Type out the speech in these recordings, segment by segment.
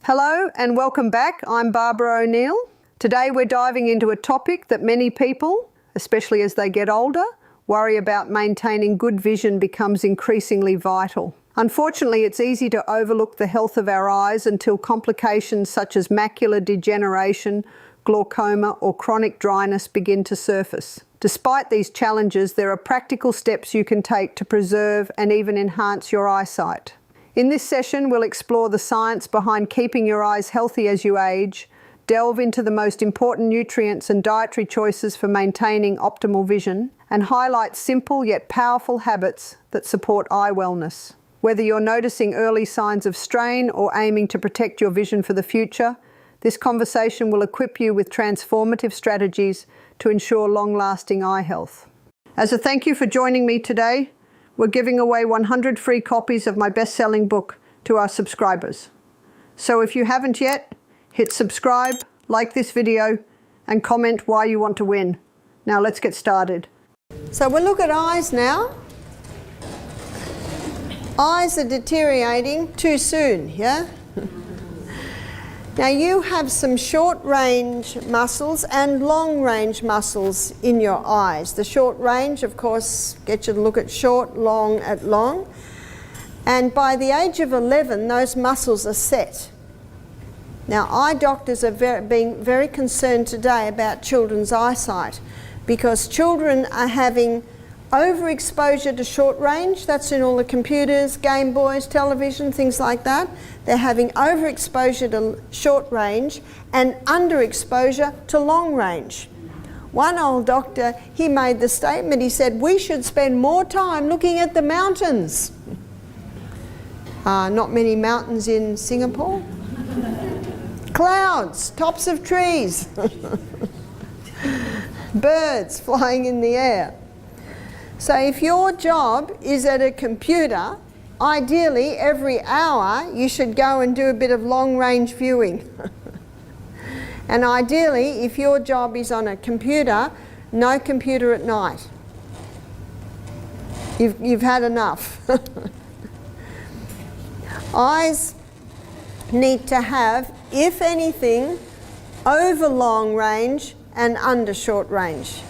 Hello and welcome back. I'm Barbara O'Neill. Today we're diving into a topic that many people, especially as they get older, worry about. Maintaining good vision becomes increasingly vital. Unfortunately, it's easy to overlook the health of our eyes until complications such as macular degeneration, glaucoma, or chronic dryness begin to surface. Despite these challenges, there are practical steps you can take to preserve and even enhance your eyesight. In this session, we'll explore the science behind keeping your eyes healthy as you age, delve into the most important nutrients and dietary choices for maintaining optimal vision, and highlight simple yet powerful habits that support eye wellness. Whether you're noticing early signs of strain or aiming to protect your vision for the future, this conversation will equip you with transformative strategies to ensure long-lasting eye health. As a thank you for joining me today, we're giving away 100 free copies of my best-selling book to our subscribers. So if you haven't yet, hit subscribe, like this video, and comment why you want to win. Now let's get started. So we'll look at eyes now. Eyes are deteriorating too soon, yeah? Now you have some short-range muscles and long-range muscles in your eyes. The short range, of course, gets you to look at short, long at long. And by the age of 11, those muscles are set. Now eye doctors are being very concerned today about children's eyesight because children are having overexposure to short range. That's in all the computers, Game Boys, television, things like that. They're having overexposure to short range and underexposure to long range. One old doctor, he made the statement, he said, we should spend more time looking at the mountains. Not many mountains in Singapore. Clouds, tops of trees. Birds flying in the air. So if your job is at a computer, ideally every hour you should go and do a bit of long-range viewing. And ideally, if your job is on a computer, no computer at night. You've had enough. Eyes need to have, if anything, over long range and under short range.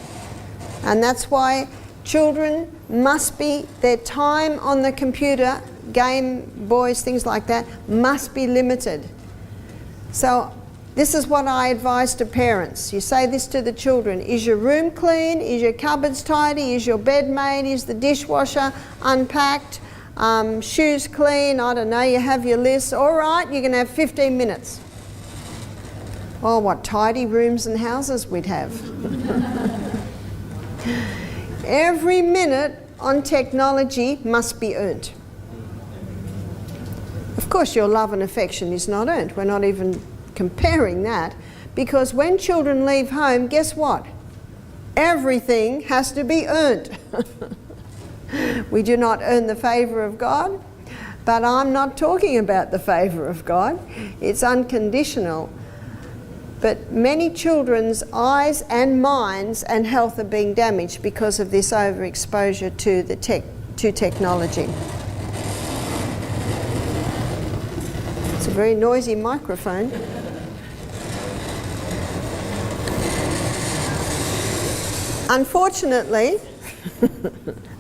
And that's why children must be, their time on the computer, Game Boys, things like that, must be limited. So this is what I advise to parents. You say this to the children. Is your room clean? Is your cupboards tidy? Is your bed made? Is the dishwasher unpacked? Shoes clean? I don't know, you have your list. All right, you can have 15 minutes. Oh, what tidy rooms and houses we'd have. Every minute on technology must be earned. Of course, your love and affection is not earned. We're not even comparing that, because when children leave home, guess what? Everything has to be earned. We do not earn the favor of God, but I'm not talking about the favor of God. It's unconditional. But many children's eyes and minds and health are being damaged because of this overexposure to technology. It's a very noisy microphone. Unfortunately,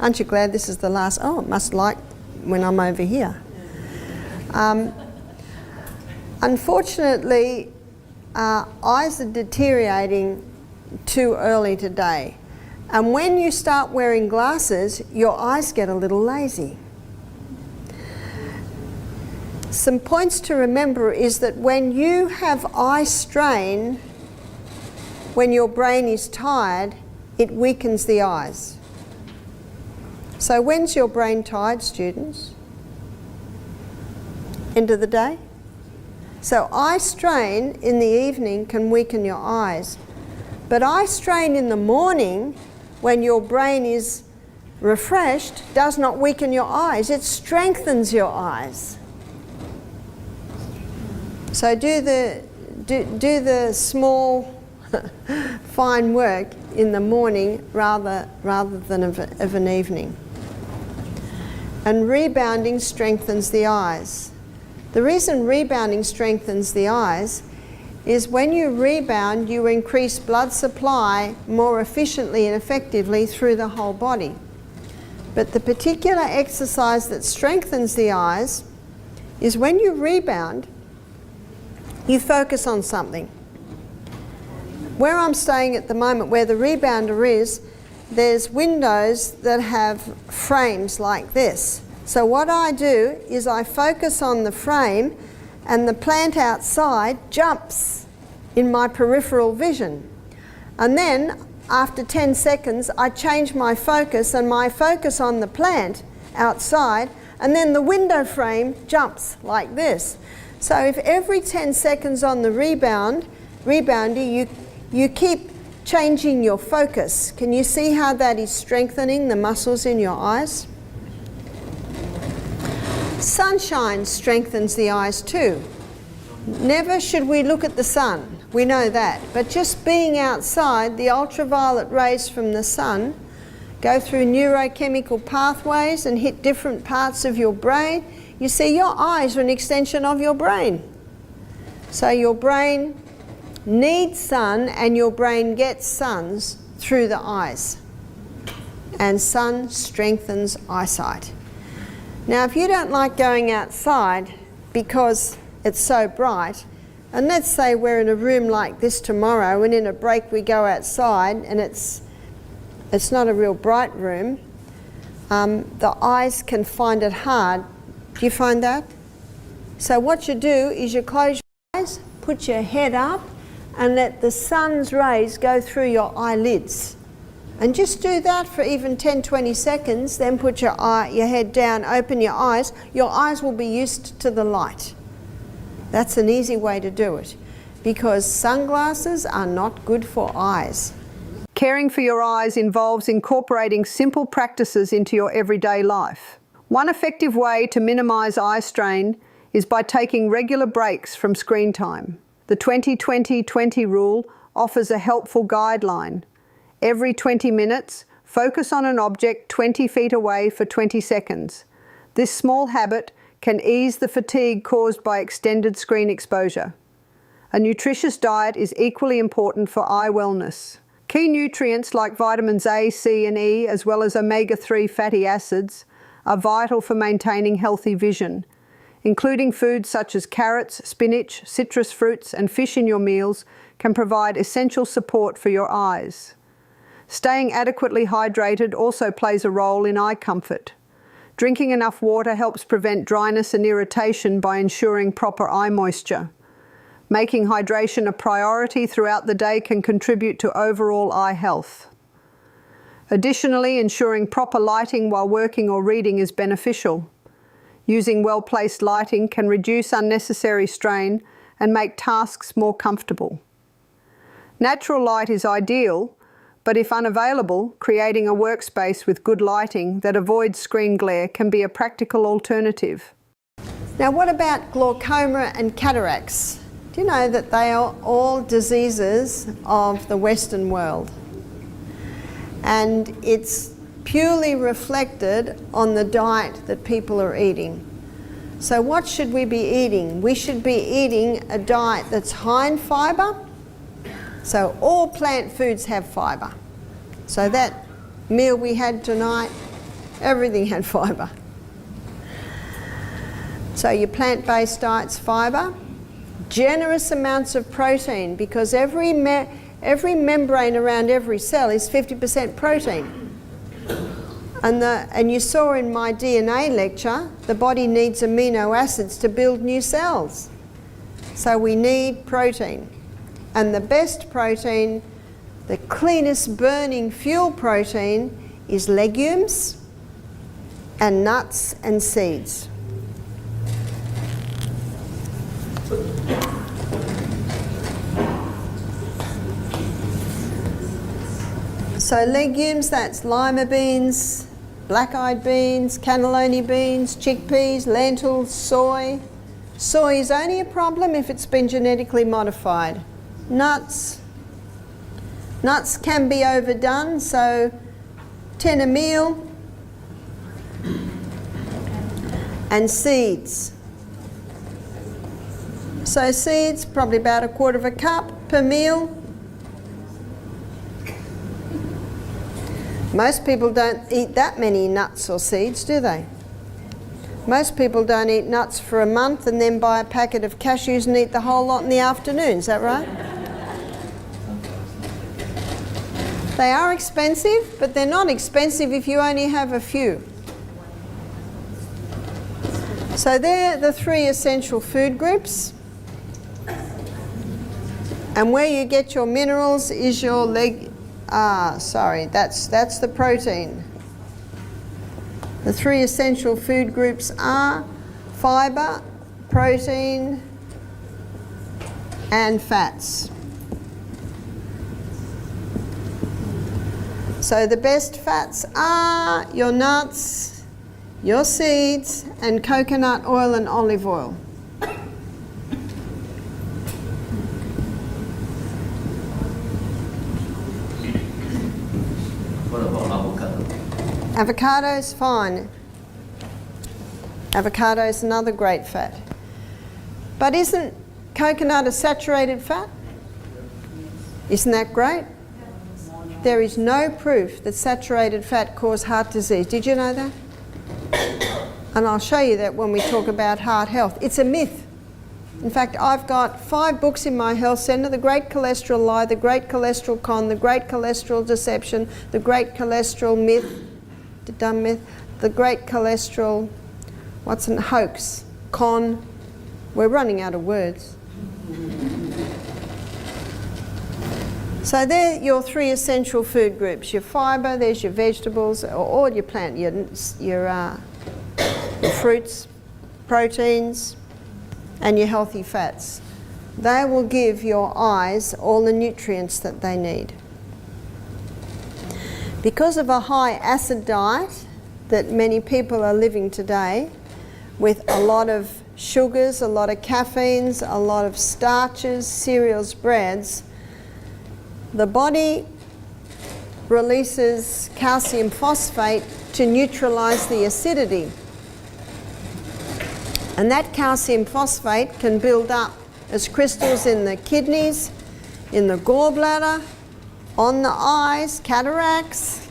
aren't you glad this is the last? Oh, it must like when I'm over here. Unfortunately, eyes are deteriorating too early today. And when you start wearing glasses, your eyes get a little lazy. Some points to remember is that when you have eye strain, when your brain is tired, it weakens the eyes. So when's your brain tired, students? End of the day? So eye strain in the evening can weaken your eyes. But eye strain in the morning, when your brain is refreshed, does not weaken your eyes. It strengthens your eyes. So do the small, fine work in the morning rather than of an evening. And rebounding strengthens the eyes. The reason rebounding strengthens the eyes is when you rebound, you increase blood supply more efficiently and effectively through the whole body. But the particular exercise that strengthens the eyes is when you rebound, you focus on something. Where I'm staying at the moment, where the rebounder is, there's windows that have frames like this. So what I do is I focus on the frame and the plant outside jumps in my peripheral vision. And then after 10 seconds I change my focus and my focus on the plant outside, and then the window frame jumps like this. So if every 10 seconds on the rebounder you keep changing your focus. Can you see how that is strengthening the muscles in your eyes? Sunshine strengthens the eyes too. Never should we look at the sun, we know that, but just being outside, the ultraviolet rays from the sun go through neurochemical pathways and hit different parts of your brain. You see, your eyes are an extension of your brain. So your brain needs sun and your brain gets suns through the eyes. And sun strengthens eyesight. Now if you don't like going outside because it's so bright, and let's say we're in a room like this tomorrow and in a break we go outside and it's not a real bright room, the eyes can find it hard. Do you find that? So what you do is you close your eyes, put your head up and let the sun's rays go through your eyelids. And just do that for even 10-20 seconds, then put your head down, open your eyes. Your eyes will be used to the light. That's an easy way to do it, because sunglasses are not good for eyes. Caring for your eyes involves incorporating simple practices into your everyday life. One effective way to minimise eye strain is by taking regular breaks from screen time. The 20-20-20 rule offers a helpful guideline. Every 20 minutes, focus on an object 20 feet away for 20 seconds. This small habit can ease the fatigue caused by extended screen exposure. A nutritious diet is equally important for eye wellness. Key nutrients like vitamins A, C and E, as well as omega-3 fatty acids, are vital for maintaining healthy vision. Including foods such as carrots, spinach, citrus fruits and fish in your meals can provide essential support for your eyes. Staying adequately hydrated also plays a role in eye comfort. Drinking enough water helps prevent dryness and irritation by ensuring proper eye moisture. Making hydration a priority throughout the day can contribute to overall eye health. Additionally, ensuring proper lighting while working or reading is beneficial. Using well-placed lighting can reduce unnecessary strain and make tasks more comfortable. Natural light is ideal, but if unavailable, creating a workspace with good lighting that avoids screen glare can be a practical alternative. Now what about glaucoma and cataracts? Do you know that they are all diseases of the Western world? And it's purely reflected on the diet that people are eating. So what should we be eating? We should be eating a diet that's high in fibre. So all plant foods have fibre. So that meal we had tonight, everything had fibre. So your plant-based diet's fibre. Generous amounts of protein, because every membrane around every cell is 50% protein. And you saw in my DNA lecture, the body needs amino acids to build new cells. So we need protein. And the best protein, the cleanest burning fuel protein, is legumes and nuts and seeds. So legumes, that's lima beans, black-eyed beans, cannellini beans, chickpeas, lentils, soy. Soy is only a problem if it's been genetically modified. Nuts can be overdone, so 10 a meal. And seeds. So seeds, probably about 1/4 cup per meal. Most people don't eat that many nuts or seeds, do they? Most people don't eat nuts for a month and then buy a packet of cashews and eat the whole lot in the afternoon, is that right? They are expensive, but they're not expensive if you only have a few. So they're the 3 essential food groups. And where you get your minerals is your that's the protein. The 3 essential food groups are fibre, protein, and fats. So the best fats are your nuts, your seeds, and coconut oil and olive oil. What about avocado? Avocado is fine. Avocado is another great fat. But isn't coconut a saturated fat? Isn't that great? There is no proof that saturated fat causes heart disease. Did you know that? And I'll show you that when we talk about heart health. It's a myth. In fact, I've got 5 books in my health centre: The Great Cholesterol Lie, The Great Cholesterol Con, The Great Cholesterol Deception, The Great Cholesterol Myth, the dumb myth, The Great Cholesterol, hoax, con. We're running out of words. So they're your 3 essential food groups. Your fibre, there's your vegetables, or all your plant, your fruits, proteins, and your healthy fats. They will give your eyes all the nutrients that they need. Because of a high acid diet that many people are living today, with a lot of sugars, a lot of caffeines, a lot of starches, cereals, breads, the body releases calcium phosphate to neutralize the acidity. And that calcium phosphate can build up as crystals in the kidneys, in the gallbladder, on the eyes, cataracts.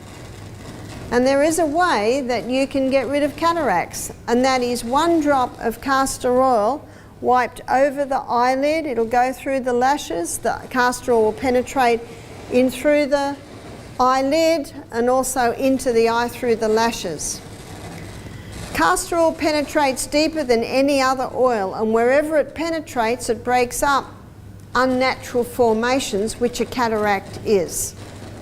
And there is a way that you can get rid of cataracts, and that is 1 drop of castor oil wiped over the eyelid. It'll go through the lashes. The castor oil will penetrate in through the eyelid and also into the eye through the lashes. Castor oil penetrates deeper than any other oil, and wherever it penetrates, it breaks up unnatural formations, which a cataract is.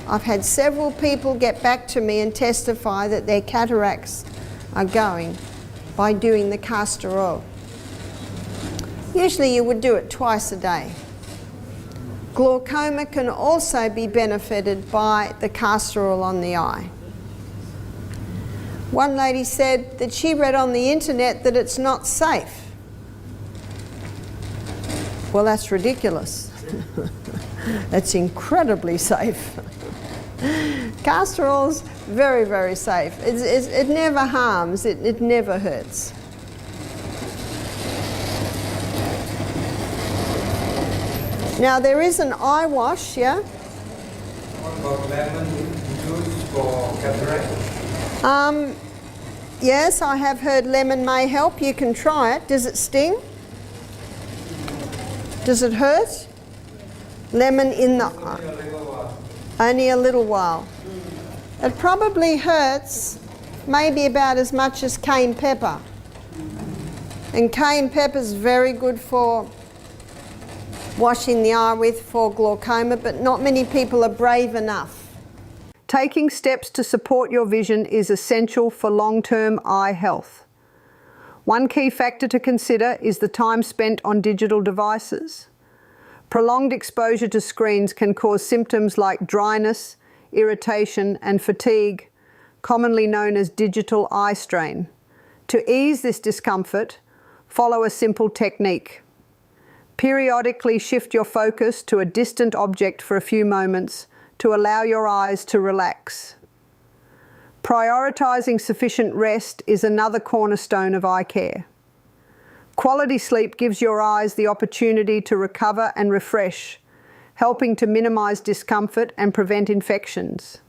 I've had several people get back to me and testify that their cataracts are going by doing the castor oil. Usually you would do it twice a day. Glaucoma can also be benefited by the castor oil on the eye. One lady said that she read on the internet that it's not safe. Well, that's ridiculous. That's incredibly safe. Castor oil's very, very safe. It never harms, it never hurts. Now there is an eye wash, yeah? What about lemon juice for cataract? Yes, I have heard lemon may help. You can try it. Does it sting? Does it hurt? Lemon in the eye. Only a little while. It probably hurts maybe about as much as cayenne pepper. And cayenne pepper is very good for washing the eye with for glaucoma, but not many people are brave enough. Taking steps to support your vision is essential for long-term eye health. One key factor to consider is the time spent on digital devices. Prolonged exposure to screens can cause symptoms like dryness, irritation, and fatigue, commonly known as digital eye strain. To ease this discomfort, follow a simple technique. Periodically shift your focus to a distant object for a few moments to allow your eyes to relax. Prioritizing sufficient rest is another cornerstone of eye care. Quality sleep gives your eyes the opportunity to recover and refresh, helping to minimise discomfort and prevent infections.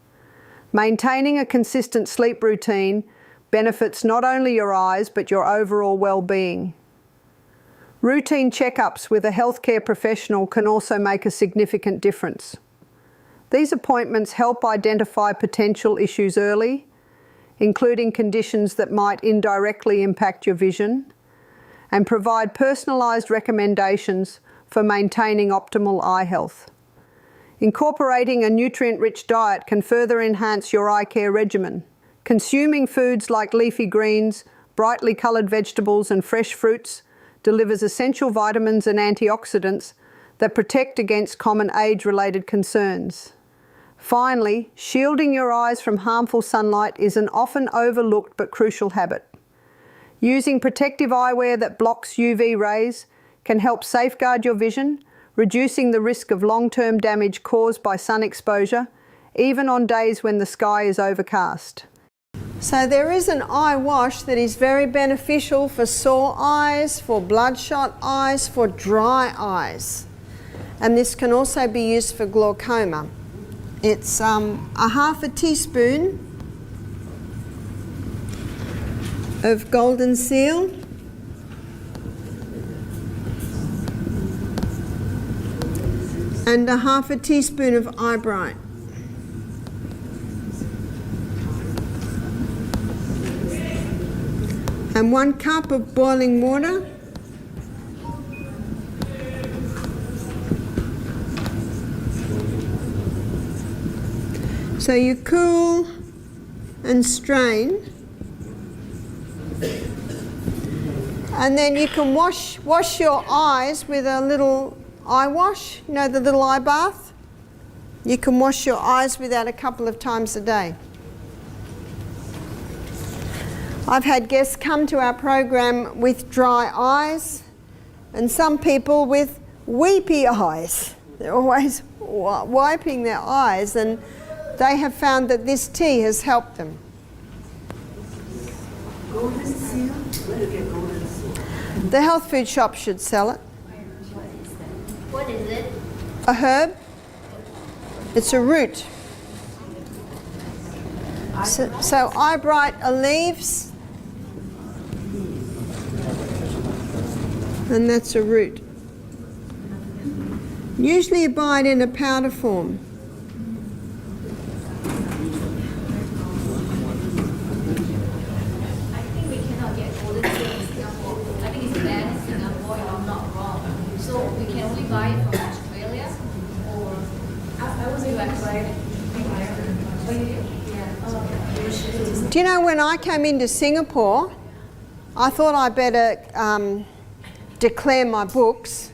Maintaining a consistent sleep routine benefits not only your eyes but your overall well-being. Routine checkups with a healthcare professional can also make a significant difference. These appointments help identify potential issues early, including conditions that might indirectly impact your vision, and provide personalised recommendations for maintaining optimal eye health. Incorporating a nutrient-rich diet can further enhance your eye care regimen. Consuming foods like leafy greens, brightly coloured vegetables and fresh fruits delivers essential vitamins and antioxidants that protect against common age-related concerns. Finally, shielding your eyes from harmful sunlight is an often overlooked but crucial habit. Using protective eyewear that blocks UV rays can help safeguard your vision, reducing the risk of long-term damage caused by sun exposure, even on days when the sky is overcast. So there is an eye wash that is very beneficial for sore eyes, for bloodshot eyes, for dry eyes. And this can also be used for glaucoma. It's a half a teaspoon of golden seal, and a half a teaspoon of eye bright. And 1 cup of boiling water. So you cool and strain, and then you can wash your eyes with a little eye wash, you know, the little eye bath. You can wash your eyes with that a couple of times a day. I've had guests come to our program with dry eyes, and some people with weepy eyes. They're always wiping their eyes, and they have found that this tea has helped them. Golden seal? Where do you get golden seal? The health food shop should sell it. What is it? A herb. It's a root. So eye bright are leaves, and that's a root. Usually you buy it in a powder form. I think we cannot get golden seal in Singapore. I think it's banned in Singapore if I'm not wrong. So we can only buy it from Australia or I was able to buy it. Do you know, when I came into Singapore, I thought I better declare my books.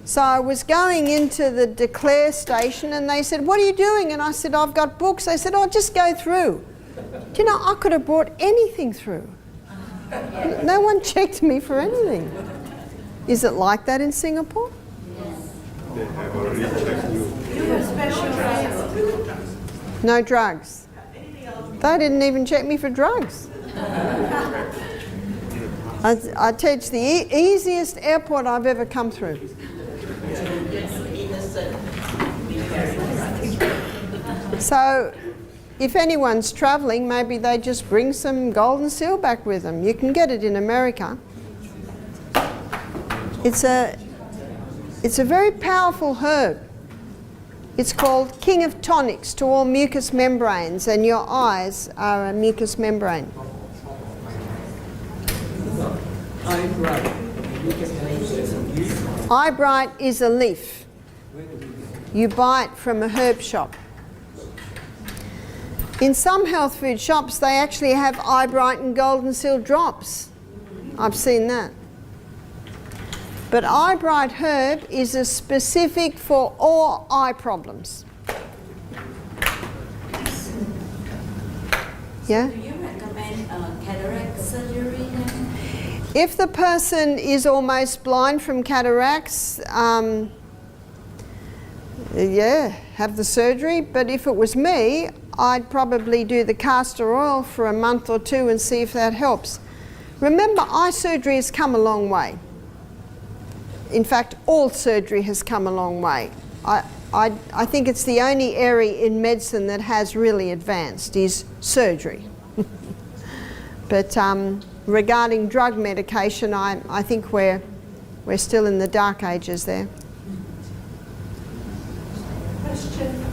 So I was going into the declare station and they said, "What are you doing?" And I said, "I've got books." They said, "Oh, just go through." Do you know, I could have brought anything through. No one checked me for anything. Is it like that in Singapore? They have already checked you. No drugs. They didn't even check me for drugs. I teach the easiest airport I've ever come through. So if anyone's travelling, maybe they just bring some golden seal back with them. You can get it in America. It's a very powerful herb. It's called King of Tonics to all mucous membranes, and your eyes are a mucous membrane. Eye bright is a leaf. You buy it from a herb shop. In some health food shops, they actually have eye bright and golden seal drops. I've seen that. But eye bright herb is a specific for all eye problems. Yeah? Do you recommend cataract surgery then? If the person is almost blind from cataracts, yeah, have the surgery. But if it was me, I'd probably do the castor oil for a month or two and see if that helps. Remember, eye surgery has come a long way. In fact, all surgery has come a long way. I think it's the only area in medicine that has really advanced is surgery. But regarding drug medication, I think we're still in the dark ages there. Question.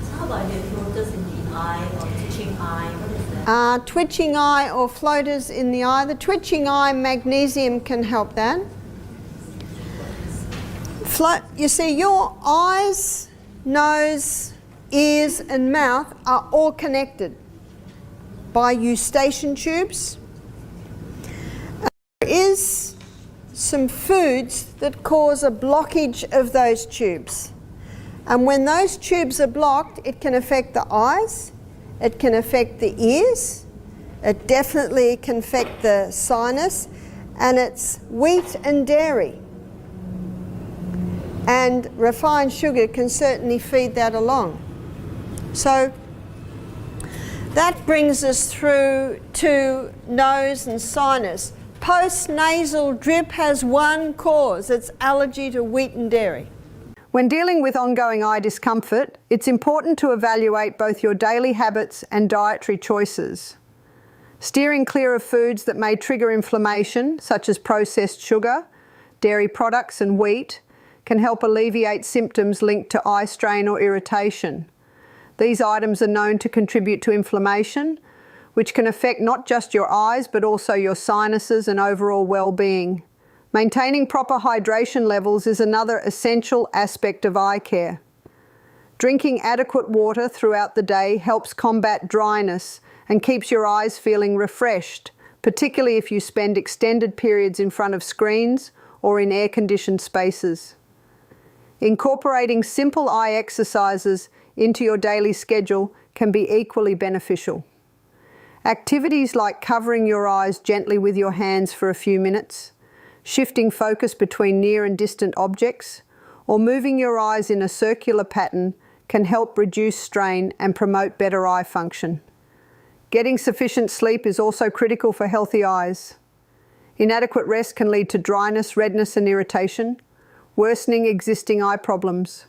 So how about the floaters in the eye or twitching eye? What is that? Twitching eye or floaters in the eye. The twitching eye, magnesium can help that. You see, your eyes, nose, ears and mouth are all connected by eustachian tubes. There is some foods that cause a blockage of those tubes. And when those tubes are blocked, it can affect the eyes, it can affect the ears, it definitely can affect the sinus, and it's wheat and dairy. And refined sugar can certainly feed that along. So that brings us through to nose and sinus. Post-nasal drip has one cause, it's allergy to wheat and dairy. When dealing with ongoing eye discomfort, it's important to evaluate both your daily habits and dietary choices. Steering clear of foods that may trigger inflammation, such as processed sugar, dairy products and wheat, can help alleviate symptoms linked to eye strain or irritation. These items are known to contribute to inflammation, which can affect not just your eyes but also your sinuses and overall well-being. Maintaining proper hydration levels is another essential aspect of eye care. Drinking adequate water throughout the day helps combat dryness and keeps your eyes feeling refreshed, particularly if you spend extended periods in front of screens or in air-conditioned spaces. Incorporating simple eye exercises into your daily schedule can be equally beneficial. Activities like covering your eyes gently with your hands for a few minutes, shifting focus between near and distant objects, or moving your eyes in a circular pattern can help reduce strain and promote better eye function. Getting sufficient sleep is also critical for healthy eyes. Inadequate rest can lead to dryness, redness and irritation, worsening existing eye problems.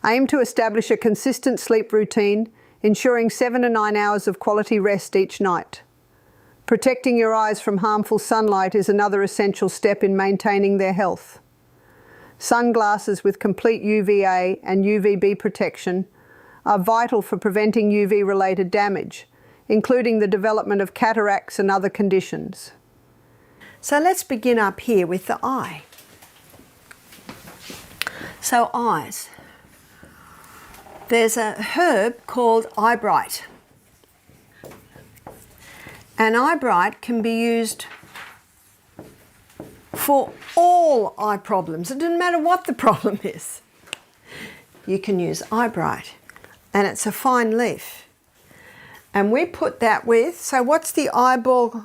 Aim to establish a consistent sleep routine, ensuring 7 to 9 hours of quality rest each night. Protecting your eyes from harmful sunlight is another essential step in maintaining their health. Sunglasses with complete UVA and UVB protection are vital for preventing UV-related damage, including the development of cataracts and other conditions. So let's begin up here with the eye. So eyes. There's a herb called eyebright. And eyebright can be used for all eye problems. It doesn't matter what the problem is. You can use eyebright. And it's a fine leaf. And we put that with, so what's the eyeball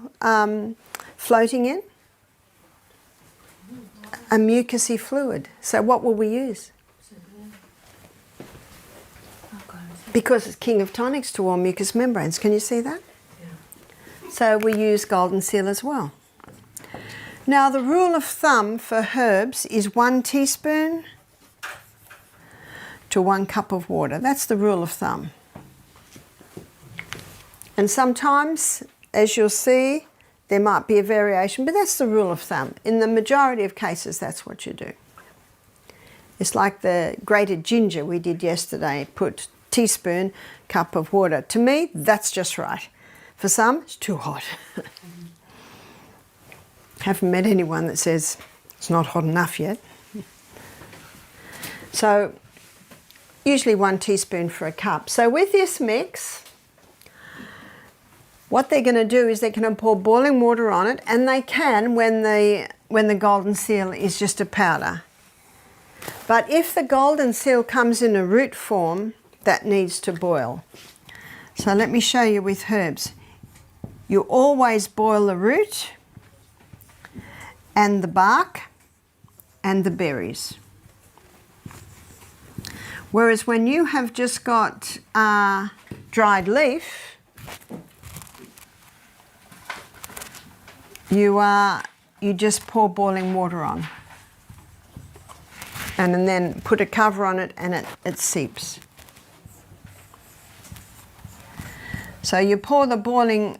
floating in? A mucousy fluid. So what will we use? Because it's king of tonics to all mucous membranes. Can you see that? Yeah. So we use golden seal as well. Now the rule of thumb for herbs is 1 teaspoon to 1 cup of water. That's the rule of thumb. And sometimes, as you'll see, there might be a variation, but that's the rule of thumb. In the majority of cases, that's what you do. It's like the grated ginger we did yesterday. Put teaspoon, cup of water. To me, that's just right. For some, it's too hot. Haven't met anyone that says it's not hot enough yet. So, usually 1 teaspoon for a cup. So with this mix, what they're going to do is they're going to pour boiling water on it, and they can when the golden seal is just a powder. But if the golden seal comes in a root form, that needs to boil. So let me show you with herbs. You always boil the root and the bark and the berries. Whereas when you have just got dried leaf, you just pour boiling water on. And then put a cover on it and it seeps. So you pour the boiling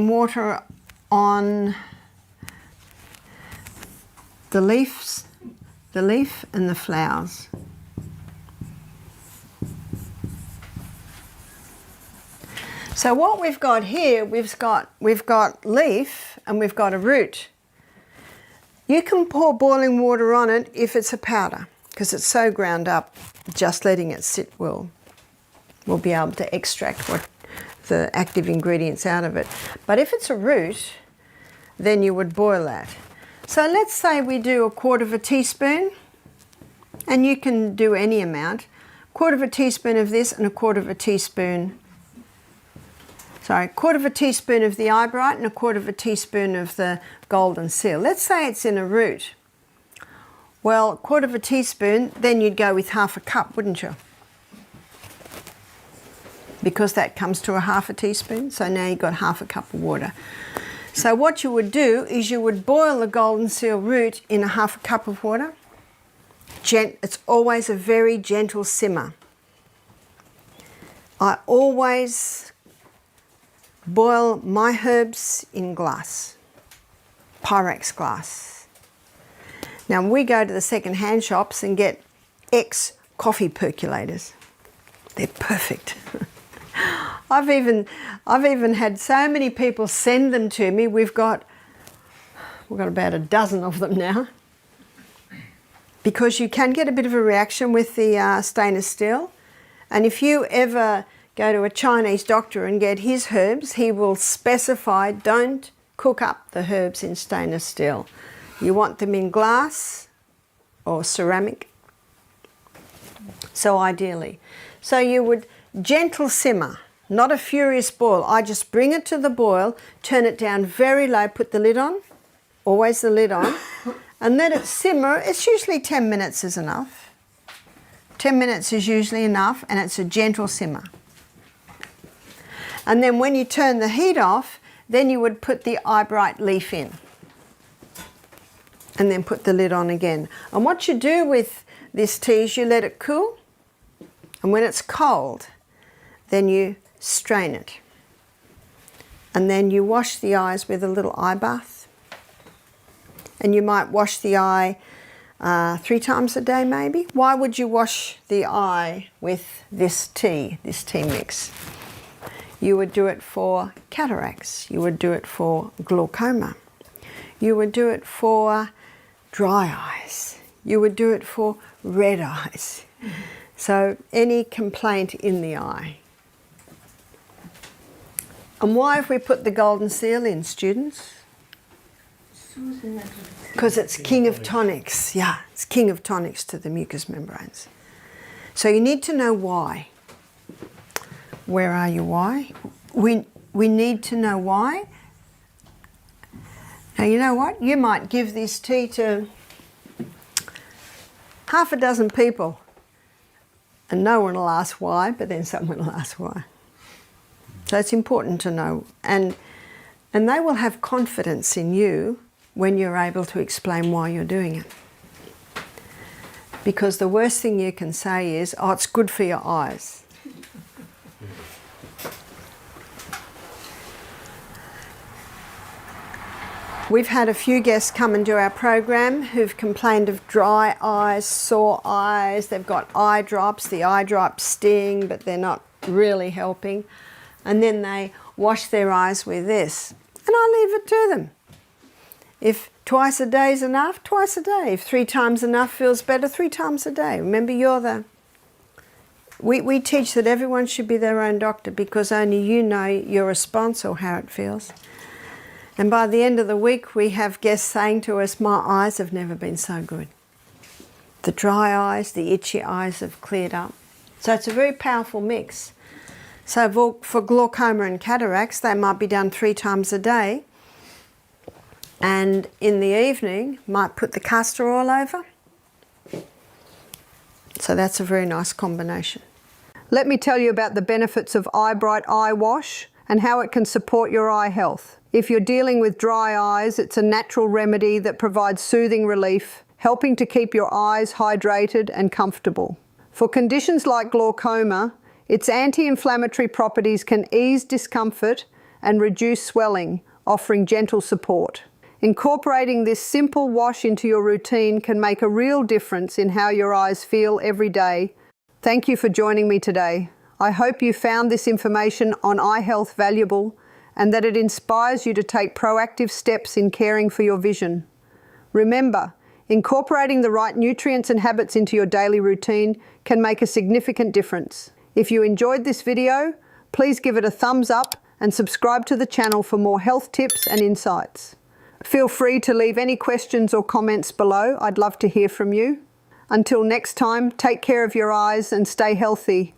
water on the leaf and the flowers. So what we've got here, we've got leaf and we've got a root. You can pour boiling water on it if it's a powder, because it's so ground up, just letting it sit will be able to extract what the active ingredients out of it. But if it's a root, then you would boil that. So let's say we do 1/4 teaspoon, and you can do any amount. 1/4 teaspoon of this and 1/4 teaspoon, sorry, 1/4 teaspoon of the eyebright and 1/4 teaspoon of the golden seal. Let's say it's in a root. Well, 1/4 teaspoon, then you'd go with 1/2 cup, wouldn't you? Because that comes to 1/2 teaspoon, so now you've got 1/2 cup of water. So what you would do is you would boil the golden seal root in 1/2 cup of water. It's always a very gentle simmer. I always boil my herbs in glass, Pyrex glass. Now we go to the second-hand shops and get X coffee percolators. They're perfect. I've even had so many people send them to me. We've got about a dozen of them now. Because you can get a bit of a reaction with the stainless steel. And if you ever go to a Chinese doctor and get his herbs, he will specify, don't cook up the herbs in stainless steel. You want them in glass or ceramic. So ideally. So you would gentle simmer, not a furious boil. I just bring it to the boil, turn it down very low, put the lid on, always the lid on, and let it simmer. It's usually 10 minutes is enough. 10 minutes is usually enough, and it's a gentle simmer. And then when you turn the heat off, then you would put the eyebright leaf in. And then put the lid on again. And what you do with this tea is you let it cool. And when it's cold, then you strain it. And then you wash the eyes with a little eye bath. And you might wash the eye 3 times a day maybe. Why would you wash the eye with this tea mix? You would do it for cataracts. You would do it for glaucoma. You would do it for dry eyes. You would do it for red eyes. So any complaint in the eye. And why have we put the golden seal in, students? Because it's king of tonics. Yeah, it's king of tonics to the mucous membranes. So you need to know why. Where are you? Why? We need to know why. Now you know what? You might give this tea to 6 people and no one will ask why, but then someone will ask why. So it's important to know, and they will have confidence in you when you're able to explain why you're doing it. Because the worst thing you can say is, oh, it's good for your eyes. We've had a few guests come and do our program who've complained of dry eyes, sore eyes. They've got eye drops. The eye drops sting, but they're not really helping. And then they wash their eyes with this. And I leave it to them. If twice a day is enough, twice a day. If 3 times enough feels better, 3 times a day. Remember, we teach that everyone should be their own doctor because only you know your response or how it feels. And by the end of the week, we have guests saying to us, my eyes have never been so good. The dry eyes, the itchy eyes have cleared up. So it's a very powerful mix. So for glaucoma and cataracts, they might be done 3 times a day. And in the evening, might put the castor oil over. So that's a very nice combination. Let me tell you about the benefits of eyebright eye wash and how it can support your eye health. If you're dealing with dry eyes, it's a natural remedy that provides soothing relief, helping to keep your eyes hydrated and comfortable. For conditions like glaucoma, its anti-inflammatory properties can ease discomfort and reduce swelling, offering gentle support. Incorporating this simple wash into your routine can make a real difference in how your eyes feel every day. Thank you for joining me today. I hope you found this information on eye health valuable and that it inspires you to take proactive steps in caring for your vision. Remember, incorporating the right nutrients and habits into your daily routine can make a significant difference. If you enjoyed this video, please give it a thumbs up and subscribe to the channel for more health tips and insights. Feel free to leave any questions or comments below. I'd love to hear from you. Until next time, take care of your eyes and stay healthy.